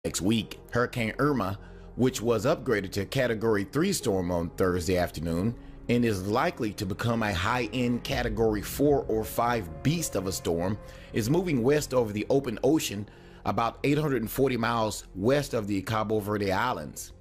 next week. Hurricane Irma, which was upgraded to a Category 3 storm on Thursday afternoon and is likely to become a high-end Category 4 or 5 beast of a storm, is moving west over the open ocean about 840 miles west of the Cabo Verde Islands.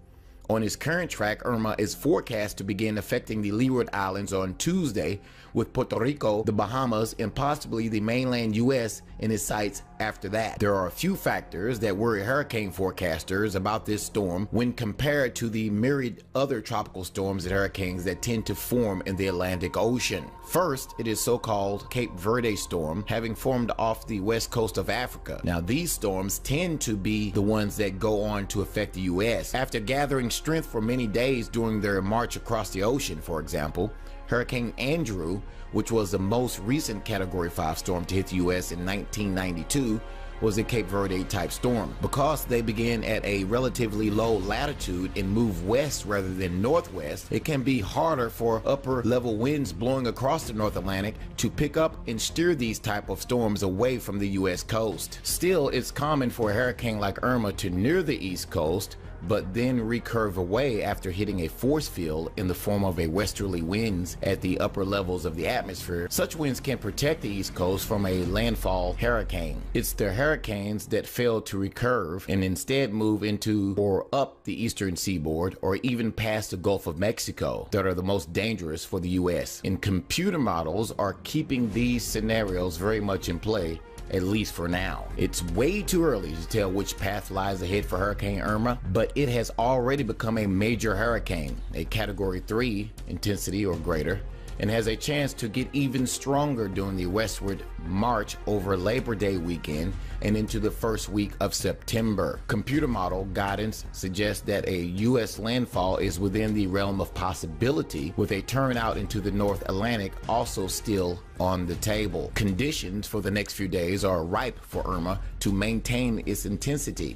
On its current track, Irma is forecast to begin affecting the Leeward Islands on Tuesday, with Puerto Rico, the Bahamas, and possibly the mainland U.S. in its sights after that. There are a few factors that worry hurricane forecasters about this storm when compared to the myriad other tropical storms and hurricanes that tend to form in the Atlantic Ocean. First, it is so-called Cape Verde storm, having formed off the west coast of Africa. Now, these storms tend to be the ones that go on to affect the U.S. After gathering strength for many days during their march across the ocean, for example, Hurricane Andrew, which was the most recent Category 5 storm to hit the U.S. in 1992, was a Cape Verde type storm. Because they begin at a relatively low latitude and move west rather than northwest, it can be harder for upper level winds blowing across the North Atlantic to pick up and steer these type of storms away from the U.S. coast. Still, it's common for a hurricane like Irma to near the East Coast, but then recurve away after hitting a force field in the form of a westerly winds at the upper levels of the atmosphere. Such winds can protect the East Coast from a landfall hurricane. It's the hurricanes that fail to recurve and instead move into or up the eastern seaboard or even past the Gulf of Mexico that are the most dangerous for the U.S. And computer models are keeping these scenarios very much in play, at least for now. It's way too early to tell which path lies ahead for Hurricane Irma, but it has already become a major hurricane, a Category 3 intensity or greater, and has a chance to get even stronger during the westward march over Labor Day weekend and into the first week of September. Computer model guidance suggests that a U.S. landfall is within the realm of possibility, with a turn out into the North Atlantic also still on the table. Conditions for the next few days are ripe for Irma to maintain its intensity,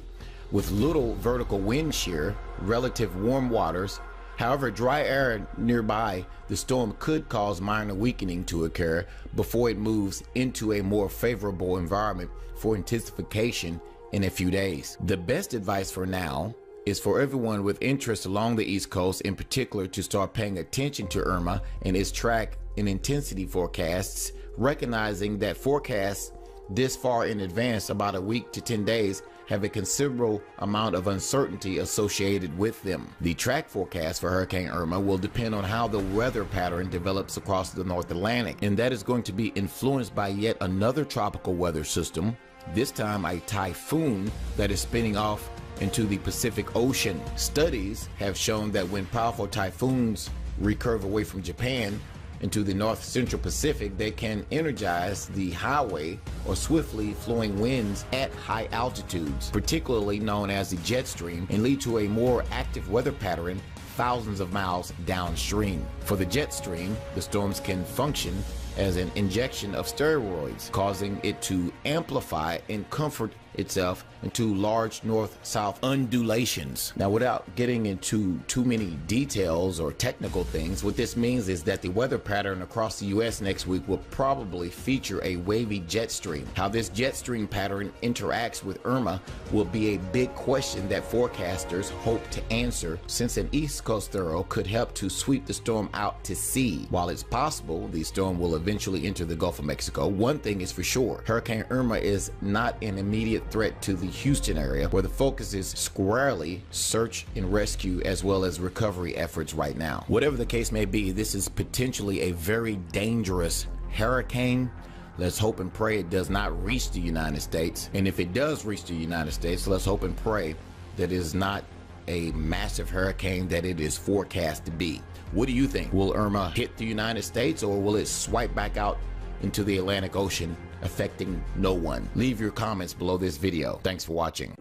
with little vertical wind shear, relative warm waters. However, dry air nearby, the storm could cause minor weakening to occur before it moves into a more favorable environment for intensification in a few days. The best advice for now is for everyone with interest along the East Coast in particular to start paying attention to Irma and its track and intensity forecasts, recognizing that forecasts this far in advance, about a week to 10 days, have a considerable amount of uncertainty associated with them. The track forecast for Hurricane Irma will depend on how the weather pattern develops across the North Atlantic, and that is going to be influenced by yet another tropical weather system, this time a typhoon that is spinning off into the Pacific Ocean. Studies have shown that when powerful typhoons recurve away from Japan into the north central Pacific, they can energize the highway or swiftly flowing winds at high altitudes, particularly known as the jet stream, and lead to a more active weather pattern thousands of miles downstream. For the jet stream, the storms can function as an injection of steroids, causing it to amplify and comfort itself into large north-south undulations. Now, without getting into too many details or technical things, what this means is that the weather pattern across the U.S. next week will probably feature a wavy jet stream. How this jet stream pattern interacts with Irma will be a big question that forecasters hope to answer, since an East Coast thorough could help to sweep the storm out to sea. While it's possible the storm will eventually enter the Gulf of Mexico, one thing is for sure: Hurricane Irma is not an immediate threat to the Houston area, where the focus is squarely search and rescue as well as recovery efforts right now. Whatever the case may be, this is potentially a very dangerous hurricane. Let's hope and pray it does not reach the United States. And if it does reach the United States, let's hope and pray that it is not a massive hurricane that it is forecast to be. What do you think? Will Irma hit the United States, or will it swipe back out into the Atlantic Ocean, affecting no one? Leave your comments below this video. Thanks for watching.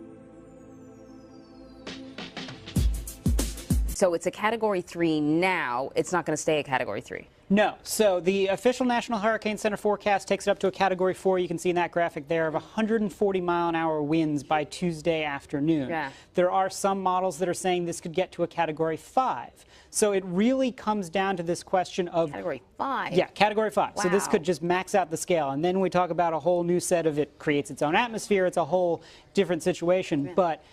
So it's a Category 3 now. It's not going to stay a Category 3. No. So the official National Hurricane Center forecast takes it up to a Category 4. You can see in that graphic there of 140-mile-an-hour winds by Tuesday afternoon. Yeah. There are some models that are saying this could get to a Category 5. So it really comes down to this question of Category 5. Yeah, Category 5. Wow. So this could just max out the scale. And then we talk about a whole new set of it creates its own atmosphere. It's a whole different situation. Yeah. But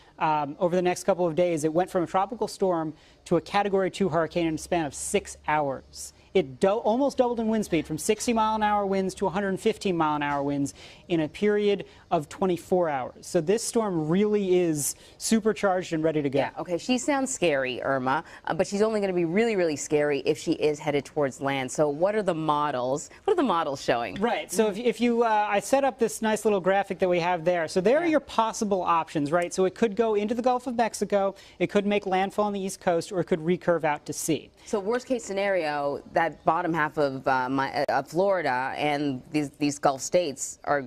over the next couple of days, it went from a tropical storm to a Category 2 hurricane in a span of 6 hours. It almost doubled in wind speed from 60-mile-an-hour winds to 115-mile-an-hour winds in a period of 24 hours. So this storm really is supercharged and ready to go. Yeah, okay, she sounds scary, Irma, but she's only going to be really, really scary if she is headed towards land. So what are the models? What are the models showing? Right, so if you, I set up this nice little graphic that we have there. So there are your possible options, right? So it could go into the Gulf of Mexico, it could make landfall on the East Coast, or it could recurve out to sea. So worst case scenario, that bottom half of Florida and these Gulf states are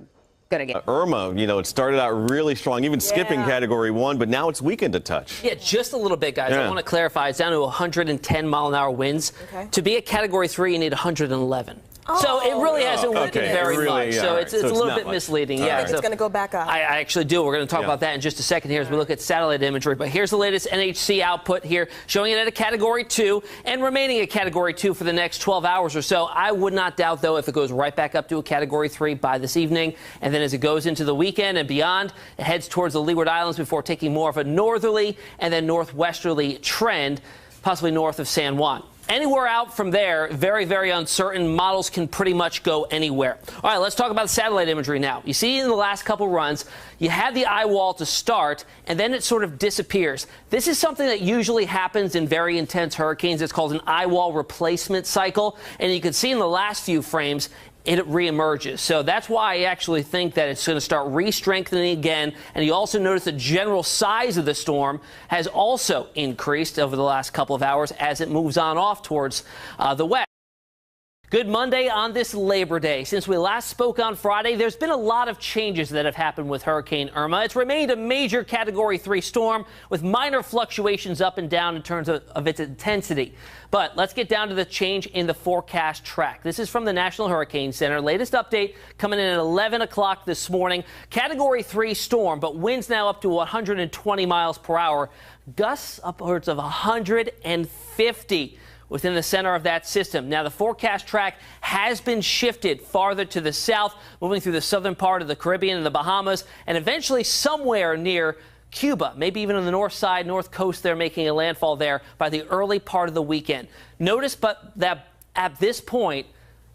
going to get Irma, you know, it started out really strong, even skipping Category 1, but now it's weakened a touch. Yeah, just a little bit, guys. I want to clarify. It's down to 110-mile-an-hour winds. Okay. To be a Category 3, you need 111. So it really hasn't weakened very much. So it's a little bit misleading. Yeah, it's going to go back up. I actually do. We're going to talk about that in just a second here as we look at satellite imagery. But here's the latest NHC output here, showing it at a Category 2 and remaining a Category 2 for the next 12 hours or so. I would not doubt, though, if it goes right back up to a Category 3 by this evening. And then as it goes into the weekend and beyond, it heads towards the Leeward Islands before taking more of a northerly and then northwesterly trend, possibly north of San Juan. Anywhere out from there, very, very uncertain. Models can pretty much go anywhere. All right, let's talk about satellite imagery now. You see in the last couple runs, you had the eye wall to start, and then it sort of disappears. This is something that usually happens in very intense hurricanes. It's called an eye wall replacement cycle. And you can see in the last few frames, it reemerges. So that's why I actually think that it's going to start re-strengthening again. And you also notice the general size of the storm has also increased over the last couple of hours as it moves on off towards the west. Good Monday on this Labor Day. Since we last spoke on Friday, there's been a lot of changes that have happened with Hurricane Irma. It's remained a major Category 3 storm with minor fluctuations up and down in terms of its intensity. But let's get down to the change in the forecast track. This is from the National Hurricane Center. Latest update coming in at 11 o'clock this morning. Category 3 storm, but winds now up to 120 miles per hour. Gusts upwards of 150. Within the center of that system. Now, the forecast track has been shifted farther to the south, moving through the southern part of the Caribbean and the Bahamas, and eventually somewhere near Cuba, maybe even on the north side, north coast, they're making a landfall there by the early part of the weekend. Notice that at this point,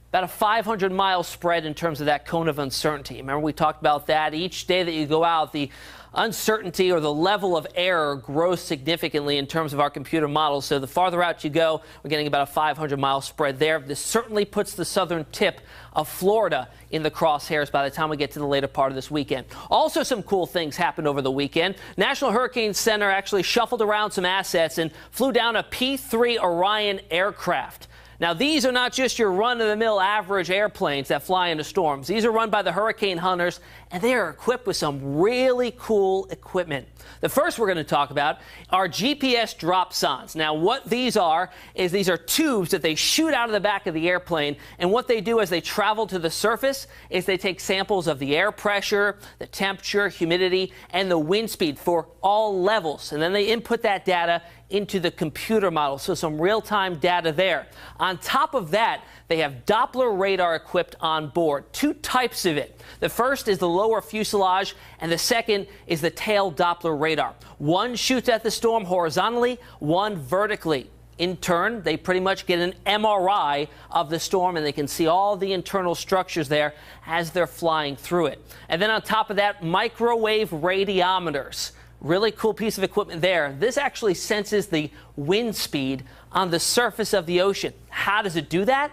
about a 500-mile spread in terms of that cone of uncertainty. Remember, we talked about that. Each day that you go out, the uncertainty or the level of error grows significantly in terms of our computer models. So the farther out you go, we're getting about a 500-mile spread there. This certainly puts the southern tip of Florida in the crosshairs by the time we get to the later part of this weekend. Also, some cool things happened over the weekend. National Hurricane Center actually shuffled around some assets and flew down a P-3 Orion aircraft. Now, these are not just your run-of-the-mill average airplanes that fly into storms. These are run by the hurricane hunters, and they are equipped with some really cool equipment. The first we're going to talk about are GPS dropsondes. Now, what these are is these are tubes that they shoot out of the back of the airplane, and what they do as they travel to the surface is they take samples of the air pressure, the temperature, humidity, and the wind speed for all levels, and then they input that data into the computer model, so some real-time data there. On top of that, they have Doppler radar equipped on board. Two types of it. The first is the lower fuselage, and the second is the tail Doppler radar. One shoots at the storm horizontally, one vertically. In turn, they pretty much get an MRI of the storm, and they can see all the internal structures there as they're flying through it. And then on top of that, microwave radiometers. Really cool piece of equipment there. This actually senses the wind speed on the surface of the ocean. How does it do that?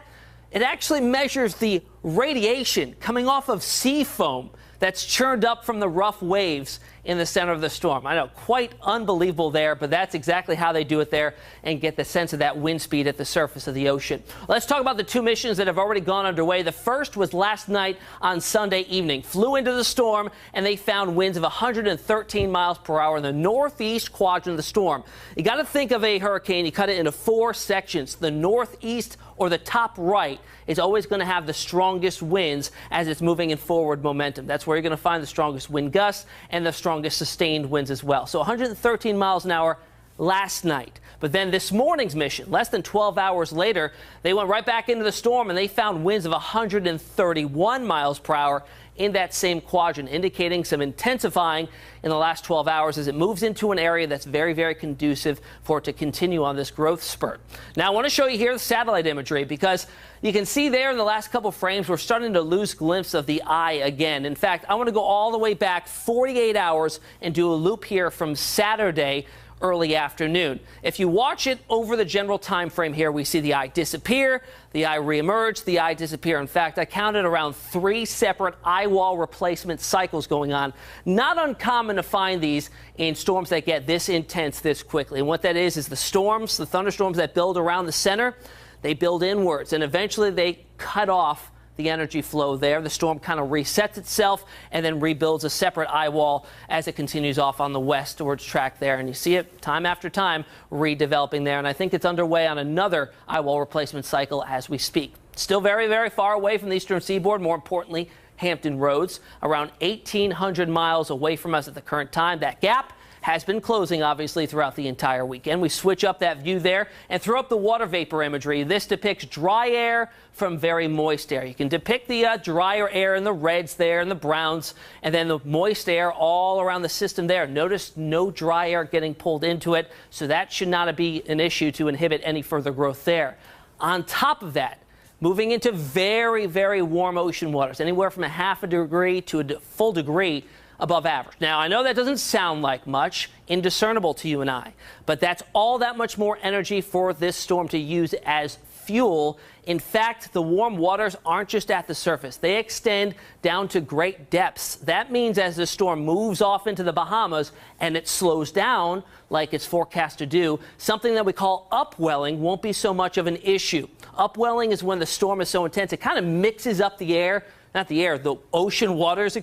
It actually measures the radiation coming off of sea foam that's churned up from the rough waves in the center of the storm. I know, quite unbelievable there, but that's exactly how they do it there and get the sense of that wind speed at the surface of the ocean. Let's talk about the two missions that have already gone underway. The first was last night on Sunday evening. Flew into the storm, and they found winds of 113 miles per hour in the northeast quadrant of the storm. You got to think of a hurricane, you cut it into 4 sections. The northeast or the top right is always going to have the strongest winds as it's moving in forward momentum. That's where you're going to find the strongest wind gusts and the strongest sustained winds as well. So 113 miles an hour last night. But then this morning's mission, less than 12 hours later, they went right back into the storm and they found winds of 131 miles per hour in that same quadrant, indicating some intensifying in the last 12 hours as it moves into an area that's very, very conducive for it to continue on this growth spurt. Now, I want to show you here the satellite imagery because you can see there in the last couple frames, we're starting to lose glimpse of the eye again. In fact, I want to go all the way back 48 hours and do a loop here from Saturday early afternoon. If you watch it over the general time frame here, we see the eye disappear, the eye reemerge, the eye disappear. In fact, I counted around 3 separate eye wall replacement cycles going on. Not uncommon to find these in storms that get this intense this quickly. And what that is the storms, the thunderstorms that build around the center, they build inwards and eventually they cut off the energy flow there. The storm kind of resets itself and then rebuilds a separate eye wall as it continues off on the westwards track there. And you see it time after time redeveloping there. And I think it's underway on another eye wall replacement cycle as we speak. Still very, very far away from the eastern seaboard. More importantly, Hampton Roads, around 1,800 miles away from us at the current time. That gap has been closing, obviously, throughout the entire weekend. We switch up that view there and throw up the water vapor imagery. This depicts dry air from very moist air. You can depict the drier air in the reds there and the browns, and then the moist air all around the system there. Notice no dry air getting pulled into it, so that should not be an issue to inhibit any further growth there. On top of that, moving into very, very warm ocean waters, anywhere from a half a degree to a full degree above average. Now, I know that doesn't sound like much, indiscernible to you and I, but that's all that much more energy for this storm to use as fuel. In fact, the warm waters aren't just at the surface. They extend down to great depths. That means as the storm moves off into the Bahamas and it slows down like it's forecast to do, something that we call upwelling won't be so much of an issue. Upwelling is when the storm is so intense, it kind of mixes up the air, the ocean waters,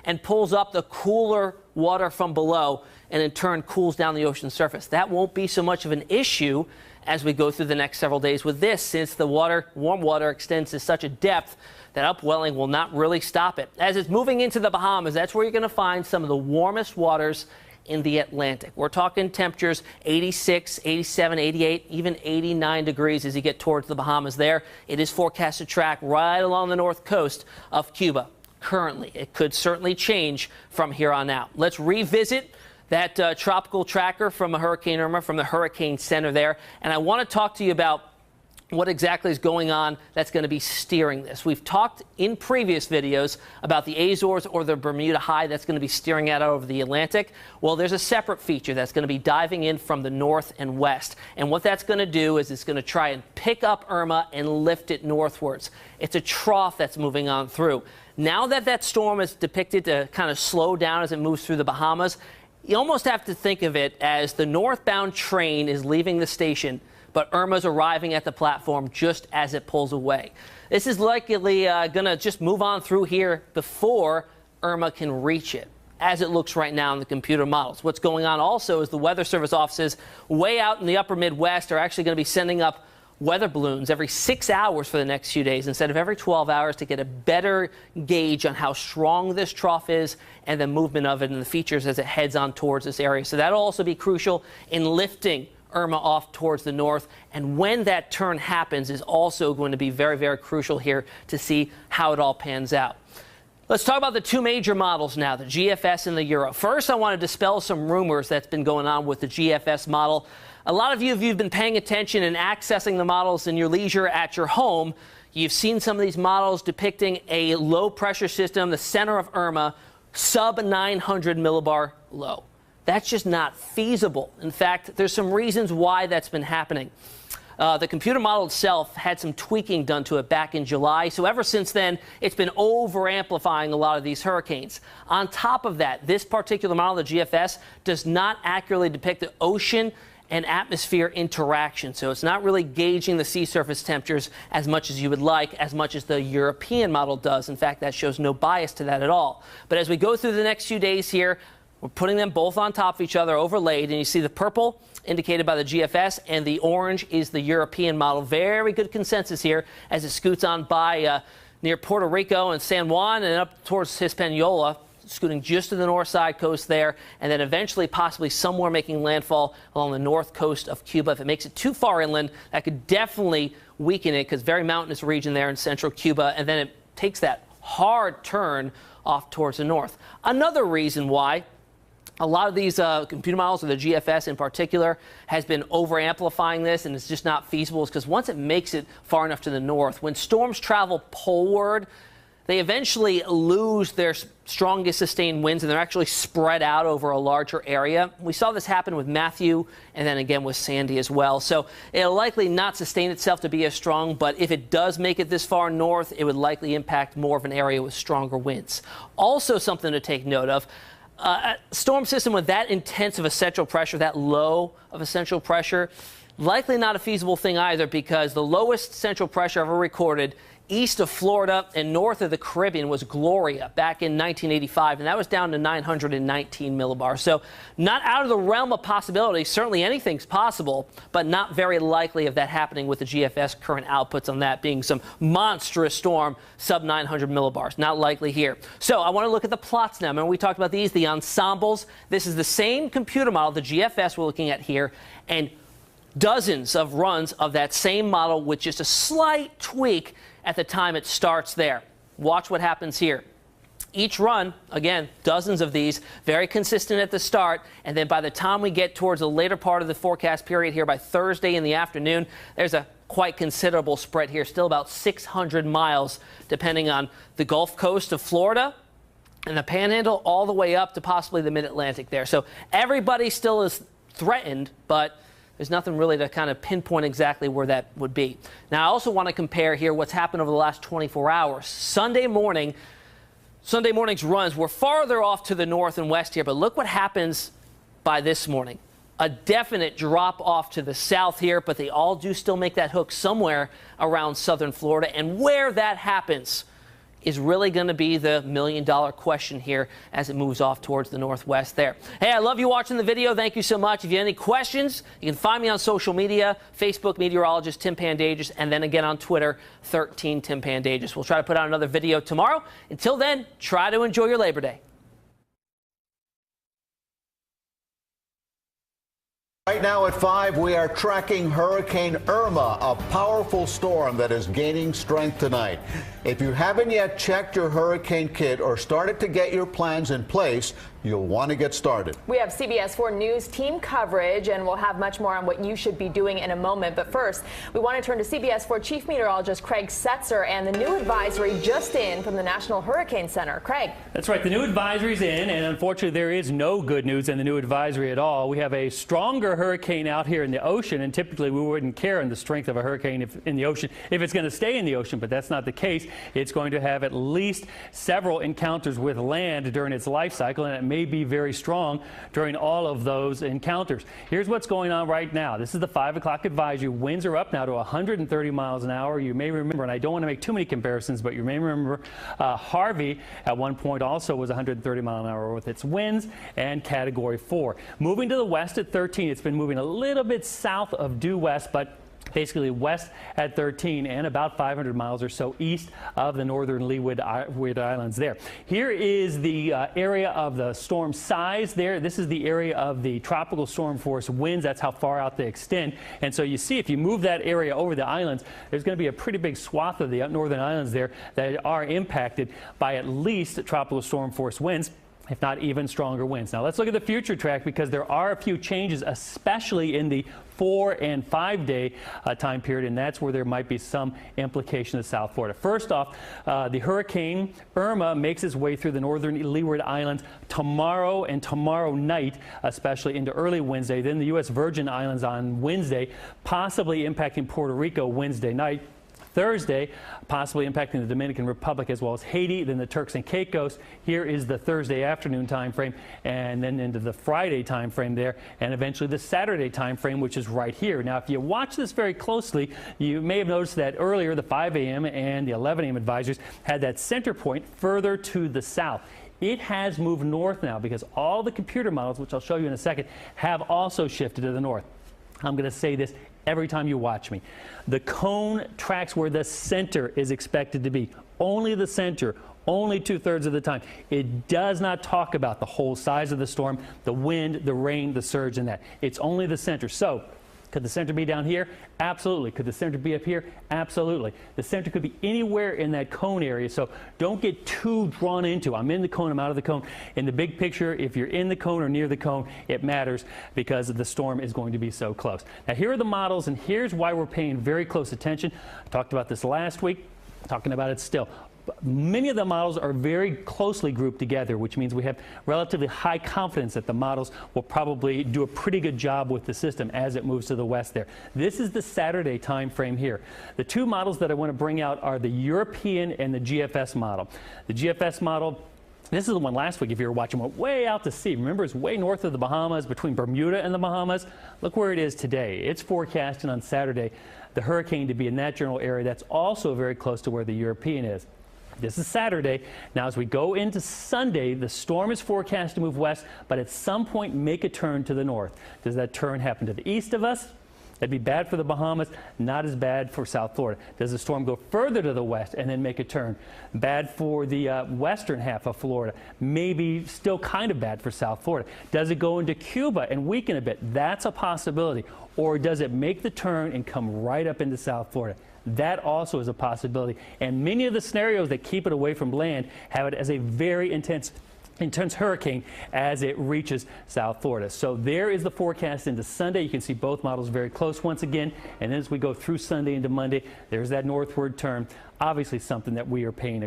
and pulls up the cooler water from below and in turn cools down the ocean surface. That won't be so much of an issue as we go through the next several days with this, since the warm water extends to such a depth that upwelling will not really stop it. As it's moving into the Bahamas, that's where you're going to find some of the warmest waters in the Atlantic. We're talking temperatures 86, 87, 88, even 89 degrees as you get towards the Bahamas there. It is forecast to track right along the north coast of Cuba currently. It could certainly change from here on out. Let's revisit that tropical tracker from Hurricane Irma from the Hurricane Center there. And I want to talk to you about what exactly is going on that's going to be steering this. We've talked in previous videos about the Azores or the Bermuda High that's going to be steering out over the Atlantic. Well, there's a separate feature that's going to be diving in from the north and west. And what that's going to do is it's going to try and pick up Irma and lift it northwards. It's a trough that's moving on through. Now that that storm is depicted to kind of slow down as it moves through the Bahamas, you almost have to think of it as the northbound train is leaving the station, but Irma's arriving at the platform just as it pulls away. This is likely going to just move on through here before Irma can reach it, as it looks right now in the computer models. What's going on also is the Weather Service offices way out in the upper Midwest are actually going to be sending up weather balloons every 6 hours for the next few days instead of every 12 hours to get a better gauge on how strong this trough is and the movement of it and the features as it heads on towards this area. So that'll also be crucial in lifting Irma off towards the north, and when that turn happens is also going to be very, very crucial here to see how it all pans out. Let's talk about the two major models now, the GFS and the Euro. First, I want to dispel some rumors that's been going on with the GFS model. A lot of you, if you've been paying attention and accessing the models in your leisure at your home, you've seen some of these models depicting a low pressure system, the center of Irma, sub 900 millibar low. That's just not feasible. In fact, there's some reasons why that's been happening. The computer model itself had some tweaking done to it back in July. So ever since then, it's been over-amplifying a lot of these hurricanes. On top of that, this particular model, the GFS, does not accurately depict the ocean and atmosphere interaction. So it's not really gauging the sea surface temperatures as much as you would like, as much as the European model does. In fact, that shows no bias to that at all. But as we go through the next few days here, we're putting them both on top of each other, overlaid, and you see the purple indicated by the GFS, and the orange is the European model. Very good consensus here as it scoots on by near Puerto Rico and San Juan and up towards Hispaniola, scooting just to the north side coast there, and then eventually possibly somewhere making landfall along the north coast of Cuba. If it makes it too far inland, that could definitely weaken it because very mountainous region there in central Cuba, and then it takes that hard turn off towards the north. Another reason why a lot of these computer models, or the GFS in particular, has been over-amplifying this, and it's just not feasible, is because once it makes it far enough to the north, when storms travel poleward, they eventually lose their strongest sustained winds, and they're actually spread out over a larger area. We saw this happen with Matthew and then again with Sandy as well. So it'll likely not sustain itself to be as strong, but if it does make it this far north, it would likely impact more of an area with stronger winds. Also something to take note of, a storm system with that intense of a central pressure, that low of a central pressure, likely not a feasible thing either, because the lowest central pressure ever recorded east of Florida and north of the Caribbean was Gloria back in 1985, and that was down to 919 millibars. So not out of the realm of possibility. Certainly anything's possible, but not very likely of that happening with the GFS current outputs on that being some monstrous storm sub 900 millibars. Not likely here. So I want to look at the plots now. Remember we talked about these, the ensembles. This is the same computer model, the GFS we're looking at here, and dozens of runs of that same model with just a slight tweak at the time it starts there. Watch what happens here. Each run, again, dozens of these, very consistent at the start, and then by the time we get towards the later part of the forecast period here by Thursday in the afternoon, there's a quite considerable spread here, still about 600 miles, depending on the Gulf Coast of Florida and the Panhandle all the way up to possibly the Mid-Atlantic there. So everybody still is threatened, but there's nothing really to kind of pinpoint exactly where that would be. Now, I also want to compare here what's happened over the last 24 hours. Sunday morning's runs were farther off to the north and west here, but look what happens by this morning. A definite drop off to the south here, but they all do still make that hook somewhere around southern Florida, and where that happens is really going to be the million-dollar question here as it moves off towards the northwest there. Hey, I love you watching the video. Thank you so much. If you have any questions, you can find me on social media, Facebook meteorologist Tim Pandages, and then again on Twitter, 13 Tim Pandages. We'll try to put out another video tomorrow. Until then, try to enjoy your Labor Day. Right now at 5, we are tracking Hurricane Irma, a powerful storm that is gaining strength tonight. If you haven't yet checked your hurricane kit or started to get your plans in place, you'll want to get started. We have CBS 4 News team coverage, and we'll have much more on what you should be doing in a moment. But first, we want to turn to CBS 4 Chief Meteorologist Craig Setzer and the new advisory just in from the National Hurricane Center. Craig. That's right. The new advisory's in, and unfortunately there is no good news in the new advisory at all. We have a stronger hurricane out here in the ocean, and typically we wouldn't care in the strength of a hurricane in the ocean if it's going to stay in the ocean, but that's not the case. It's going to have at least several encounters with land during its life cycle, and it may be very strong during all of those encounters. Here's what's going on right now. This is the 5 o'clock advisory. Winds are up now to 130 miles an hour. You may remember, and I don't want to make too many comparisons, but you may remember Harvey at one point also was 130 mile an hour with its winds and Category 4. Moving to the west at 13, it's been moving a little bit south of due west, but basically west at 13 and about 500 miles or so east of the northern Leeward Islands there. Here is the area of the storm size there. This is the area of the tropical storm force winds. That's how far out they extend. And so you see if you move that area over the islands, there's going to be a pretty big swath of the northern islands there that are impacted by at least tropical storm force winds. if not even stronger winds. Now let's look at the future track, because there are a few changes, especially in the 4 and 5 day time period, and that's where there might be some implication to South Florida. First off, the hurricane Irma makes its way through the northern Leeward Islands tomorrow and tomorrow night, especially into early Wednesday. Then the U.S. Virgin Islands on Wednesday, possibly impacting Puerto Rico Wednesday night. Thursday, possibly impacting the Dominican Republic as well as Haiti, then the Turks and Caicos. Here is the Thursday afternoon time frame, and then into the Friday time frame there, and eventually the Saturday time frame, which is right here. Now, if you watch this very closely, you may have noticed that earlier the 5 a.m. and the 11 a.m. advisories had that center point further to the south. It has moved north now, because all the computer models, which I'll show you in a second, have also shifted to the north. I'm going to say this every time you watch me. The cone tracks where the center is expected to be. Only the center, only 2/3 of the time. It does not talk about the whole size of the storm, the wind, the rain, the surge, and that. It's only the center. So, could the center be down here? Absolutely. Could the center be up here? Absolutely. The center could be anywhere in that cone area, so don't get too drawn into, I'm in the cone, I'm out of the cone. In the big picture, if you're in the cone or near the cone, it matters, because the storm is going to be so close. Now, here are the models, and here's why we're paying very close attention. I talked about this last week, talking about it still. Many of the models are very closely grouped together, which means we have relatively high confidence that the models will probably do a pretty good job with the system as it moves to the west there. This is the Saturday time frame here. The two models that I want to bring out are the European and the GFS model. The GFS model, this is the one last week, if you were watching, went way out to sea. Remember, it's way north of the Bahamas, between Bermuda and the Bahamas. Look where it is today. It's forecasting on Saturday the hurricane to be in that general area. That's also very close to where the European is. This is Saturday. Now, as we go into Sunday, the storm is forecast to move west, but at some point make a turn to the north. Does that turn happen to the east of us? That'd be bad for the Bahamas, not as bad for South Florida. Does the storm go further to the west and then make a turn? Bad for the western half of Florida. Maybe still kind of bad for South Florida. Does it go into Cuba and weaken a bit? That's a possibility. Or does it make the turn and come right up into South Florida? That also is a possibility. And many of the scenarios that keep it away from land have it as a very intense hurricane as it reaches South Florida. So there is the forecast into Sunday. You can see both models very close once again. And then as we go through Sunday into Monday, there's that northward turn. Obviously something that we are paying